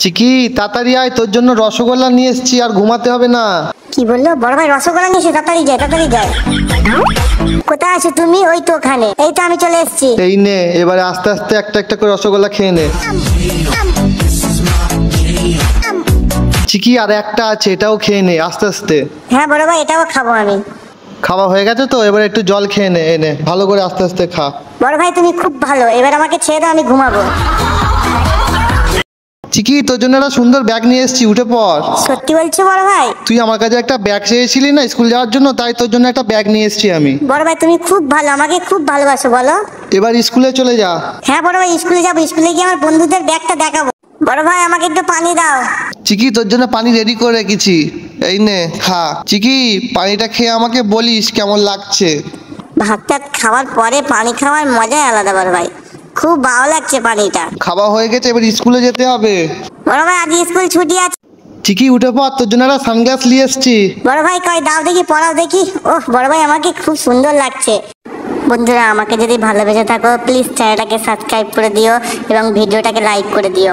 চিকি তাড়াতাড়ি আয়, তোর জন্য রসগোল্লা নিয়ে এসেছি, আর ঘুমাতে হবে না। কি বললো বড় ভাই? রসগোল্লা নিয়ে এসে? তাড়াতাড়ি যায়, তাড়াতাড়ি যায়। কোথায় আছো তুমি? ওই তো ওখানে। এই তো আমি চলে এসেছি। এই নে, এবারে আস্তে আস্তে একটা একটা করে রসগোল্লা খেয়ে নে। চিকি আর একটা আছে, এটাও খেয়ে নে আস্তে আস্তে। হ্যাঁ বড় ভাই, এটাও খাবো আমি। খাওয়া হয়ে গেছে তো, এবার একটু জল খেয়ে নে, এনে ভালো করে আস্তে আস্তে খা। বড় ভাই তুমি খুব ভালো, এবার আমাকে ছেড়ে দাও, আমি ঘুমাবো। চিকি তোর জন্য একটা সুন্দর ব্যাগ নিয়ে এসেছি, উঠে পড়। সত্যি বলছো বড় ভাই? তুই আমার কাছে একটা ব্যাগ চেয়েছিলি না স্কুল যাওয়ার জন্য, তাই তোর জন্য একটা ব্যাগ নিয়ে এসেছি আমি। বড় ভাই তুমি খুব ভালো, আমাকে খুব ভালোবাসো বলো। এবার স্কুলে চলে যা। হ্যাঁ বড় ভাই, স্কুলে যাবো। স্কুলে গিয়ে আমার বন্ধুদের ব্যাগটা দেখাবো। বড় ভাই আমাকে একটু পানি দাও। চিকি তোর জন্য পানি রেডি করে রেখেছি, এই নে খা। চিকি পানিটা খেয়ে আমাকে বলিস কেমন লাগছে। ভাত টাত খাওয়ার পরে পানি খাওয়ার মজাই আলাদা বড় ভাই, খুব ভালো লাগছে পানিটা। খাওয়া হয়ে গেছে, এবার স্কুলে যেতে হবে। বড় ভাই আজ স্কুল ছুটি আছে। চিকি উঠে পড়, তোর জন্য একটা সানগ্লাস নিয়ে এসেছি। বড় ভাই কই দাও দেখি, পড়াও দেখি। ওহ বড় ভাই আমাকে খুব সুন্দর লাগছে। বন্ধুরা আমাকে যদি ভালোবেসে থাকো প্লিজ চ্যানেলটাকে সাবস্ক্রাইব করে দিও এবং ভিডিওটাকে লাইক করে দিও।